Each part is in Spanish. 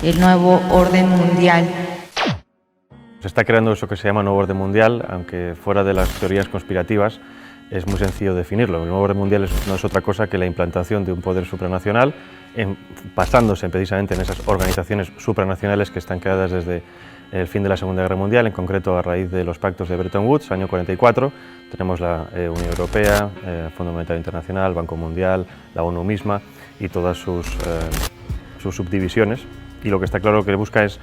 el nuevo orden mundial. Se está creando eso que se llama nuevo orden mundial, aunque fuera de las teorías conspirativas es muy sencillo definirlo. El nuevo orden mundial no es otra cosa que la implantación de un poder supranacional, basándose precisamente en esas organizaciones supranacionales que están creadas desde el fin de la Segunda Guerra Mundial, en concreto a raíz de los pactos de Bretton Woods, año 44. Tenemos la Unión Europea, Fondo Monetario Internacional, Banco Mundial, la ONU misma y todas sus subdivisiones. Y lo que está claro que busca es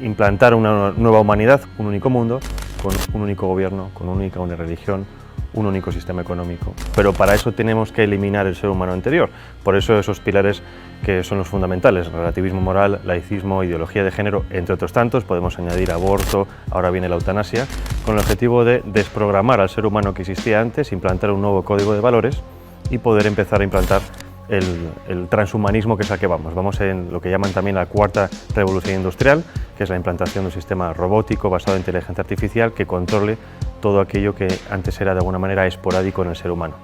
implantar una nueva humanidad, un único mundo, con un único gobierno, con una única religión, un único sistema económico. Pero para eso tenemos que eliminar el ser humano anterior. Por eso esos pilares que son los fundamentales: relativismo moral, laicismo, ideología de género, entre otros tantos. Podemos añadir aborto, ahora viene la eutanasia, con el objetivo de desprogramar al ser humano que existía antes, implantar un nuevo código de valores y poder empezar a implantar el transhumanismo, que es al que vamos. Vamos en lo que llaman también la cuarta revolución industrial, que es la implantación de un sistema robótico basado en inteligencia artificial que controle todo aquello que antes era de alguna manera esporádico en el ser humano.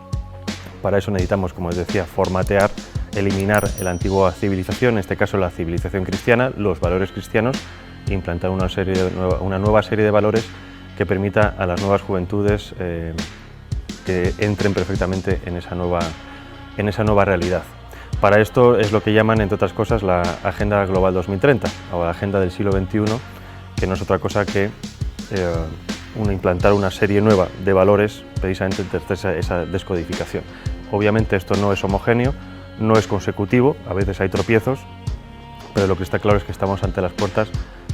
Para eso necesitamos, como les decía, formatear, eliminar la antigua civilización, en este caso la civilización cristiana, los valores cristianos, e implantar una nueva serie de valores que permita a las nuevas juventudes que entren perfectamente en esa nueva realidad. Para esto es lo que llaman, entre otras cosas, la Agenda Global 2030 o la Agenda del siglo XXI, que no es otra cosa que implantar una serie nueva de valores, precisamente desde esa descodificación. Obviamente esto no es homogéneo, no es consecutivo, a veces hay tropiezos, pero lo que está claro es que estamos ante las puertas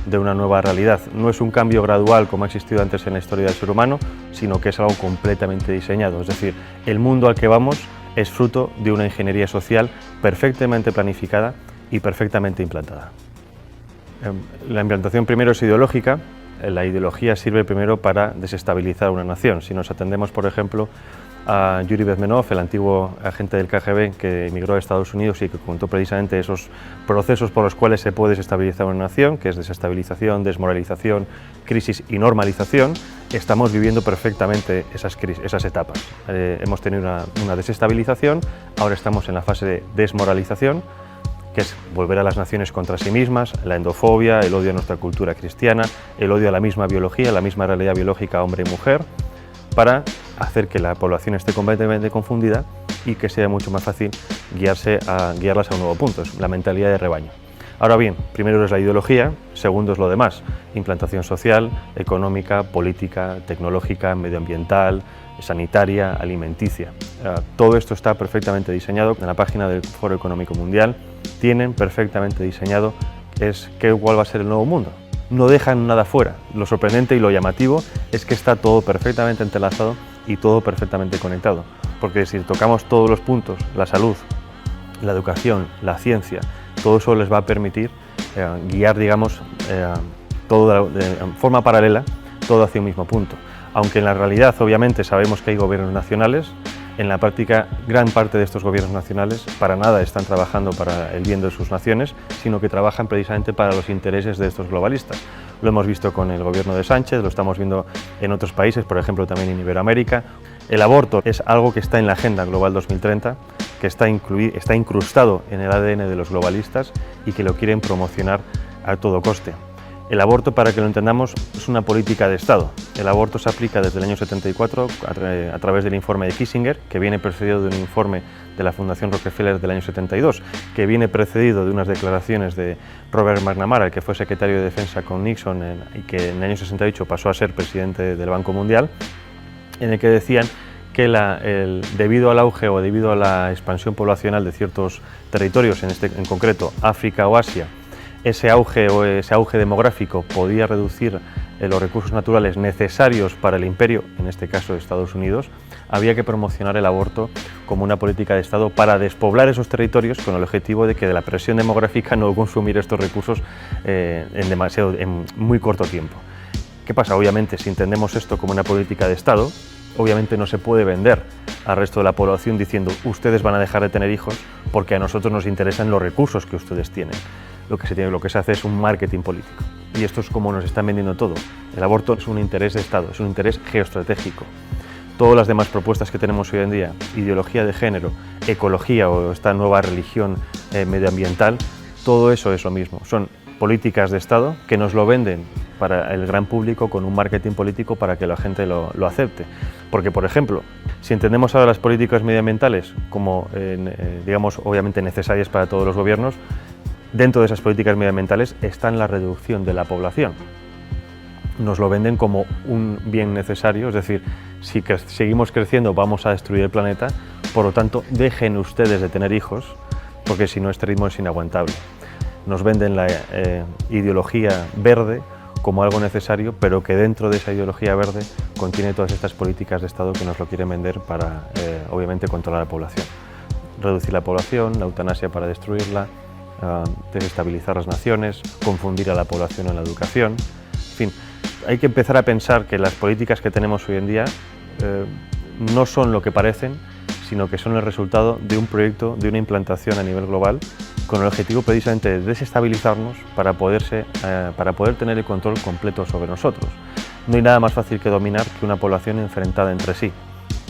de una nueva realidad. No es un cambio gradual como ha existido antes en la historia del ser humano, sino que es algo completamente diseñado. Es decir, el mundo al que vamos es fruto de una ingeniería social perfectamente planificada y perfectamente implantada. La implantación primero es ideológica. La ideología sirve primero para desestabilizar una nación. Si nos atendemos, por ejemplo, a Yuri Bezmenov, el antiguo agente del KGB que emigró a Estados Unidos y que contó precisamente esos procesos por los cuales se puede desestabilizar una nación, que es desestabilización, desmoralización, crisis y normalización. Estamos viviendo perfectamente esas etapas. Hemos tenido una desestabilización, ahora estamos en la fase de desmoralización, que es volver a las naciones contra sí mismas, la endofobia, el odio a nuestra cultura cristiana, el odio a la misma biología, la misma realidad biológica hombre y mujer, para hacer que la población esté completamente confundida y que sea mucho más fácil guiarlas a un nuevo punto, es la mentalidad de rebaño. Ahora bien, primero es la ideología, segundo es lo demás: implantación social, económica, política, tecnológica, medioambiental, sanitaria, alimenticia. Todo esto está perfectamente diseñado. En la página del Foro Económico Mundial tienen perfectamente diseñado cuál va a ser el nuevo mundo. No dejan nada fuera. Lo sorprendente y lo llamativo es que está todo perfectamente entrelazado y todo perfectamente conectado. Porque si tocamos todos los puntos, la salud, la educación, la ciencia, todo eso les va a permitir guiar, digamos, todo de forma paralela, todo hacia un mismo punto. Aunque en la realidad, obviamente, sabemos que hay gobiernos nacionales, en la práctica, gran parte de estos gobiernos nacionales para nada están trabajando para el bien de sus naciones, sino que trabajan precisamente para los intereses de estos globalistas. Lo hemos visto con el gobierno de Sánchez, lo estamos viendo en otros países, por ejemplo también en Iberoamérica. El aborto es algo que está en la Agenda Global 2030, que está incrustado en el ADN de los globalistas y que lo quieren promocionar a todo coste. El aborto, para que lo entendamos, es una política de Estado. El aborto se aplica desde el año 74 a través del informe de Kissinger, que viene precedido de un informe de la Fundación Rockefeller del año 72, que viene precedido de unas declaraciones de Robert McNamara, que fue secretario de Defensa con Nixon y que en el año 68 pasó a ser presidente del Banco Mundial, en el que decían que debido al auge o debido a la expansión poblacional de ciertos territorios, en concreto África o Asia, ese auge demográfico podía reducir los recursos naturales necesarios para el imperio, en este caso Estados Unidos. Había que promocionar el aborto como una política de Estado para despoblar esos territorios con el objetivo de que de la presión demográfica no consumir estos recursos en muy corto tiempo. ¿Qué pasa? Obviamente, si entendemos esto como una política de Estado, obviamente no se puede vender al resto de la población diciendo ustedes van a dejar de tener hijos porque a nosotros nos interesan los recursos que ustedes tienen. Lo que se hace es un marketing político. Y esto es como nos están vendiendo todo. El aborto es un interés de Estado, es un interés geoestratégico. Todas las demás propuestas que tenemos hoy en día, ideología de género, ecología o esta nueva religión medioambiental, todo eso es lo mismo. Son políticas de Estado que nos lo venden para el gran público con un marketing político para que la gente lo acepte. Porque, por ejemplo, si entendemos ahora las políticas medioambientales como, digamos, obviamente necesarias para todos los gobiernos, dentro de esas políticas medioambientales está la reducción de la población. Nos lo venden como un bien necesario, es decir, si seguimos creciendo vamos a destruir el planeta, por lo tanto dejen ustedes de tener hijos, porque si no este ritmo es inaguantable. Nos venden la ideología verde como algo necesario, pero que dentro de esa ideología verde contiene todas estas políticas de Estado que nos lo quieren vender para, obviamente, controlar la población. Reducir la población, la eutanasia para destruirla, desestabilizar las naciones, confundir a la población en la educación, en fin. Hay que empezar a pensar que las políticas que tenemos hoy en día no son lo que parecen, sino que son el resultado de un proyecto, de una implantación a nivel global, con el objetivo precisamente de desestabilizarnos para poder tener el control completo sobre nosotros. No hay nada más fácil que dominar que una población enfrentada entre sí.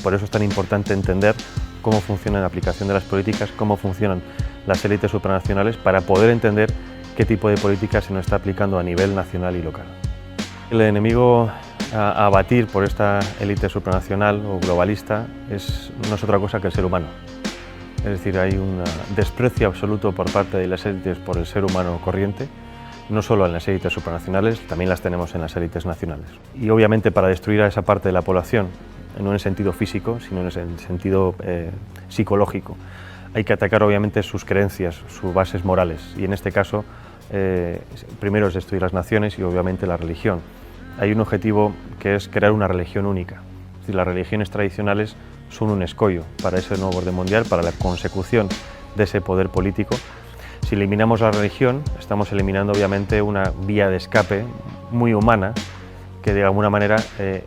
Por eso es tan importante entender cómo funciona la aplicación de las políticas, cómo funcionan las élites supranacionales, para poder entender qué tipo de política se nos está aplicando a nivel nacional y local. El enemigo a abatir por esta élite supranacional o globalista no es otra cosa que el ser humano. Es decir, hay un desprecio absoluto por parte de las élites por el ser humano corriente, no solo en las élites supranacionales, también las tenemos en las élites nacionales. Y obviamente para destruir a esa parte de la población, no en el sentido físico, sino en el sentido psicológico, hay que atacar obviamente sus creencias, sus bases morales, y en este caso primero es destruir las naciones y obviamente la religión. Hay un objetivo que es crear una religión única. Es decir, las religiones tradicionales son un escollo para ese nuevo orden mundial, para la consecución de ese poder político. Si eliminamos la religión, estamos eliminando obviamente una vía de escape muy humana que de alguna manera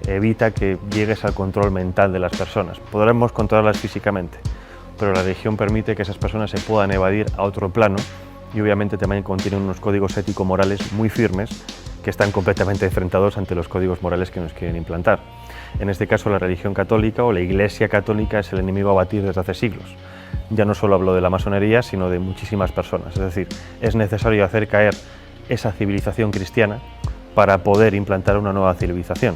evita que llegues al control mental de las personas. Podremos controlarlas físicamente, pero la religión permite que esas personas se puedan evadir a otro plano y obviamente también contiene unos códigos ético-morales muy firmes que están completamente enfrentados ante los códigos morales que nos quieren implantar. En este caso, la religión católica o la Iglesia católica es el enemigo a batir desde hace siglos. Ya no solo hablo de la masonería, sino de muchísimas personas. Es decir, es necesario hacer caer esa civilización cristiana para poder implantar una nueva civilización.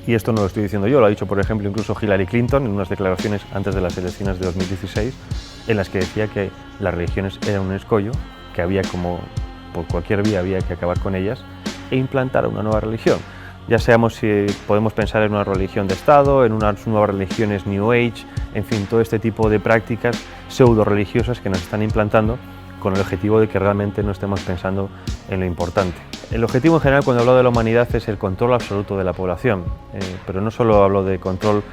Y esto no lo estoy diciendo yo, lo ha dicho, por ejemplo, incluso Hillary Clinton en unas declaraciones antes de las elecciones de 2016, en las que decía que las religiones eran un escollo, que había como, por cualquier vía había que acabar con ellas, e implantar una nueva religión. Ya seamos si podemos pensar en una religión de Estado, en unas nuevas religiones New Age, en fin, todo este tipo de prácticas pseudo-religiosas que nos están implantando con el objetivo de que realmente no estemos pensando en lo importante. El objetivo en general cuando hablo de la humanidad es el control absoluto de la población, pero no solo hablo de control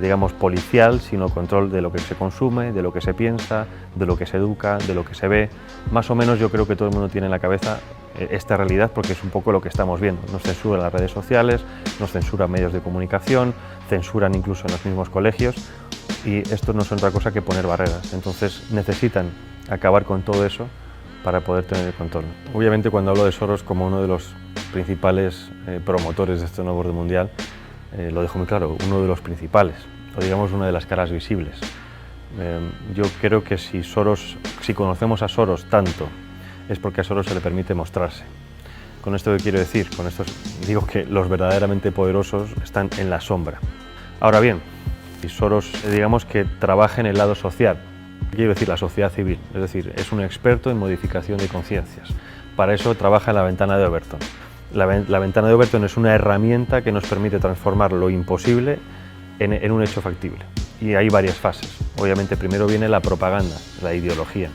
digamos policial, sino control de lo que se consume, de lo que se piensa, de lo que se educa, de lo que se ve. Más o menos yo creo que todo el mundo tiene en la cabeza esta realidad porque es un poco lo que estamos viendo. Nos censuran las redes sociales, nos censuran medios de comunicación, censuran incluso en los mismos colegios y esto no es otra cosa que poner barreras. Entonces necesitan acabar con todo eso para poder tener el control. Obviamente cuando hablo de Soros como uno de los principales promotores de este nuevo orden mundial, lo dejo muy claro, uno de los principales, o digamos una de las caras visibles. Yo creo que si conocemos a Soros tanto, es porque a Soros se le permite mostrarse. ¿Con esto qué quiero decir? Con esto digo que los verdaderamente poderosos están en la sombra. Ahora bien, si Soros digamos que trabaja en el lado social, quiero decir la sociedad civil, es decir, es un experto en modificación de conciencias. Para eso trabaja en la ventana de Overton. La ventana de Overton es una herramienta que nos permite transformar lo imposible en un hecho factible. Y hay varias fases. Obviamente primero viene la propaganda, la ideología.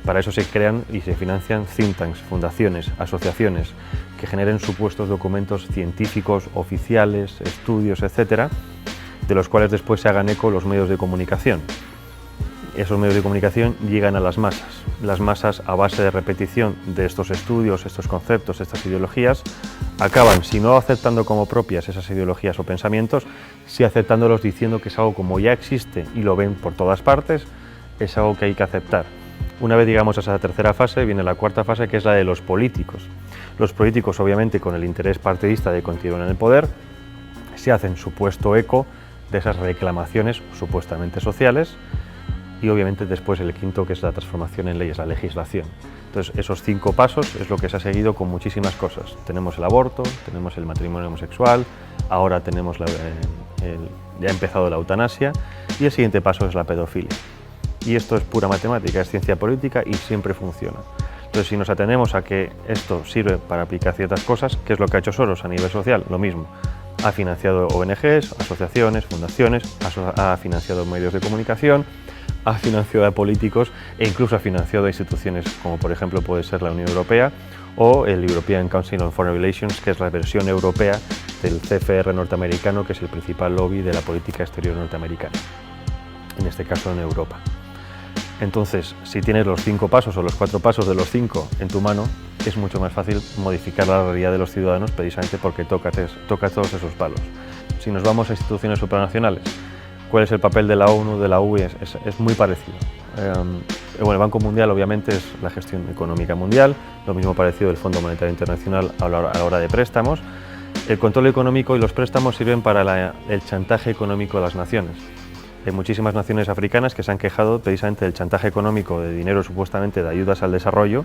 Para eso se crean y se financian think tanks, fundaciones, asociaciones que generen supuestos documentos científicos, oficiales, estudios, etcétera, de los cuales después se hagan eco los medios de comunicación. Esos medios de comunicación llegan a las masas. Las masas, a base de repetición de estos estudios, estos conceptos, estas ideologías, acaban, si no aceptando como propias esas ideologías o pensamientos, sí aceptándolos diciendo que es algo como ya existe y lo ven por todas partes, es algo que hay que aceptar. Una vez llegamos a esa tercera fase, viene la cuarta fase, que es la de los políticos. Los políticos, obviamente, con el interés partidista de continuar en el poder, se hacen supuesto eco de esas reclamaciones supuestamente sociales y obviamente después el quinto, que es la transformación en leyes, la legislación. Entonces esos 5 pasos es lo que se ha seguido con muchísimas cosas. Tenemos el aborto, tenemos el matrimonio homosexual, ahora tenemos ya ha empezado la eutanasia y el siguiente paso es la pedofilia. Y esto es pura matemática, es ciencia política y siempre funciona. Entonces, si nos atenemos a que esto sirve para aplicar ciertas cosas, ¿qué es lo que ha hecho Soros a nivel social? Lo mismo. Ha financiado ONGs, asociaciones, fundaciones, ha financiado medios de comunicación, ha financiado a políticos e incluso ha financiado a instituciones como por ejemplo puede ser la Unión Europea o el European Council on Foreign Relations, que es la versión europea del CFR norteamericano, que es el principal lobby de la política exterior norteamericana, en este caso en Europa. Entonces, si tienes los 5 pasos o los 4 pasos de los 5 en tu mano, es mucho más fácil modificar la realidad de los ciudadanos precisamente porque toca todos esos palos. Si nos vamos a instituciones supranacionales, ¿cuál es el papel de la ONU, de la UE? Es muy parecido. Bueno, el Banco Mundial obviamente es la gestión económica mundial, lo mismo parecido del Fondo Monetario Internacional a la hora de préstamos. El control económico y los préstamos sirven para el chantaje económico de las naciones. Hay muchísimas naciones africanas que se han quejado precisamente del chantaje económico, de dinero supuestamente de ayudas al desarrollo,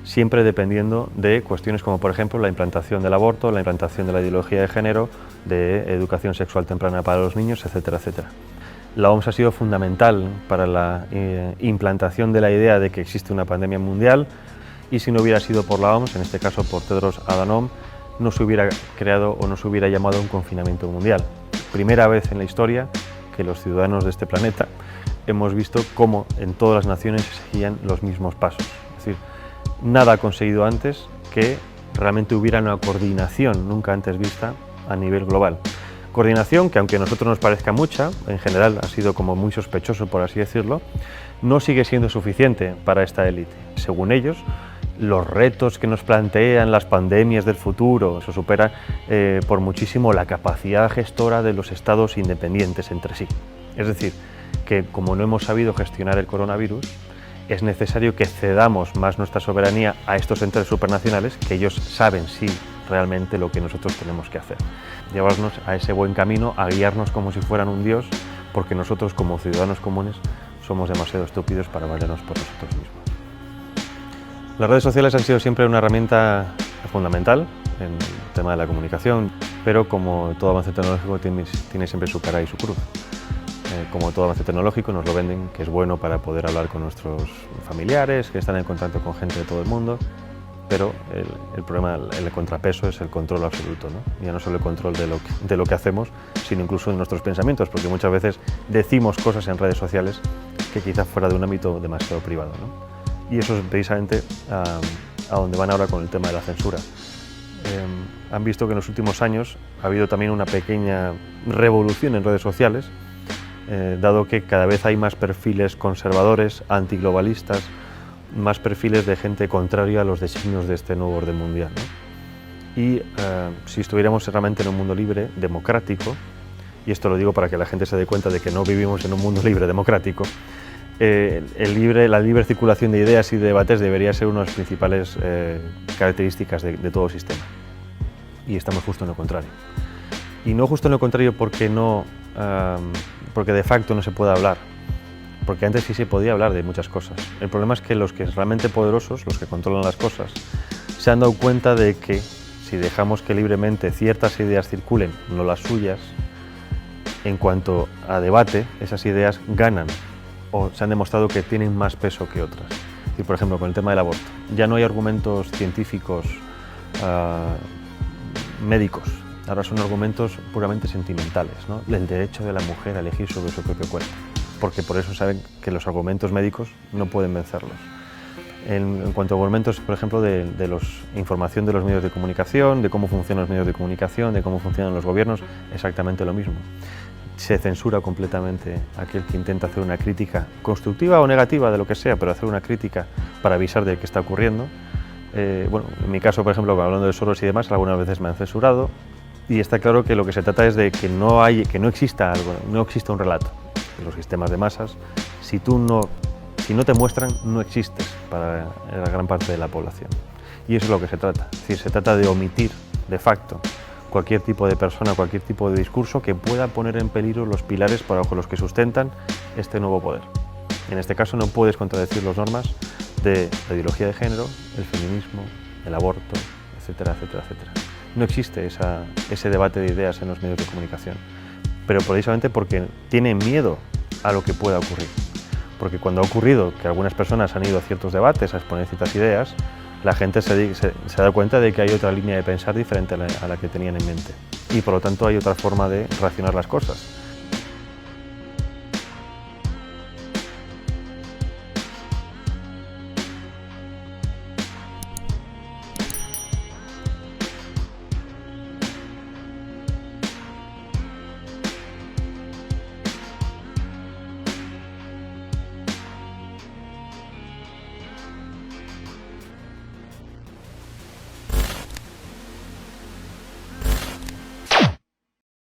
siempre dependiendo de cuestiones como por ejemplo la implantación del aborto, la implantación de la ideología de género, de educación sexual temprana para los niños, etcétera, etcétera. La OMS ha sido fundamental para la implantación de la idea de que existe una pandemia mundial y si no hubiera sido por la OMS, en este caso por Tedros Adhanom, no se hubiera creado o no se hubiera llamado un confinamiento mundial. Primera vez en la historia que los ciudadanos de este planeta hemos visto cómo en todas las naciones se seguían los mismos pasos. Es decir, nada ha conseguido antes que realmente hubiera una coordinación nunca antes vista a nivel global. Coordinación que, aunque a nosotros nos parezca mucha, en general ha sido como muy sospechoso, por así decirlo, no sigue siendo suficiente para esta élite. Según ellos, los retos que nos plantean las pandemias del futuro, eso supera por muchísimo la capacidad gestora de los estados independientes entre sí. Es decir, que como no hemos sabido gestionar el coronavirus, es necesario que cedamos más nuestra soberanía a estos entes supranacionales, que ellos saben sí realmente lo que nosotros tenemos que hacer. Llevarnos a ese buen camino, a guiarnos como si fueran un dios, porque nosotros como ciudadanos comunes somos demasiado estúpidos para valernos por nosotros mismos. Las redes sociales han sido siempre una herramienta fundamental en el tema de la comunicación, pero como todo avance tecnológico tiene siempre su cara y su cruz. Como todo avance tecnológico nos lo venden, que es bueno para poder hablar con nuestros familiares, que están en contacto con gente de todo el mundo, pero el problema, el contrapeso es el control absoluto, ¿no? Ya no solo el control de lo que hacemos, sino incluso de nuestros pensamientos, porque muchas veces decimos cosas en redes sociales que quizás fuera de un ámbito demasiado privado, ¿no? Y eso es precisamente a donde van ahora con el tema de la censura. Han visto que en los últimos años ha habido también una pequeña revolución en redes sociales, dado que cada vez hay más perfiles conservadores, antiglobalistas, más perfiles de gente contraria a los designios de este nuevo orden mundial, ¿no? Y si estuviéramos realmente en un mundo libre, democrático, y esto lo digo para que la gente se dé cuenta de que no vivimos en un mundo libre, democrático, la libre circulación de ideas y de debates debería ser una de las principales características de todo sistema. Y estamos justo en lo contrario. Y no justo en lo contrario porque de facto no se puede hablar, porque antes sí se podía hablar de muchas cosas. El problema es que los que son realmente poderosos, los que controlan las cosas, se han dado cuenta de que si dejamos que libremente ciertas ideas circulen, no las suyas, en cuanto a debate, esas ideas ganan o se han demostrado que tienen más peso que otras. Y por ejemplo, con el tema del aborto, ya no hay argumentos científicos médicos, ahora son argumentos puramente sentimentales, ¿no? El derecho de la mujer a elegir sobre su propio cuerpo, porque por eso saben que los argumentos médicos no pueden vencerlos. En cuanto a argumentos, por ejemplo, de información de los medios de comunicación, de cómo funcionan los medios de comunicación, de cómo funcionan los gobiernos, exactamente lo mismo. Se censura completamente a aquel que intenta hacer una crítica constructiva o negativa de lo que sea, pero hacer una crítica para avisar de qué está ocurriendo. Bueno, en mi caso, por ejemplo, hablando de Soros y demás, algunas veces me han censurado y está claro que lo que se trata es de que no exista un relato. En los sistemas de masas, si no te muestran, no existes para la gran parte de la población. Y eso es lo que se trata. Es decir, se trata de omitir, de facto, cualquier tipo de persona, cualquier tipo de discurso que pueda poner en peligro los pilares bajo los que sustentan este nuevo poder. En este caso no puedes contradecir las normas de la ideología de género, el feminismo, el aborto, etcétera, etcétera, etcétera. No existe ese debate de ideas en los medios de comunicación, pero precisamente porque tienen miedo a lo que pueda ocurrir. Porque cuando ha ocurrido que algunas personas han ido a ciertos debates a exponer ciertas ideas, la gente se da cuenta de que hay otra línea de pensar diferente a la que tenían en mente. Y por lo tanto hay otra forma de racionar las cosas.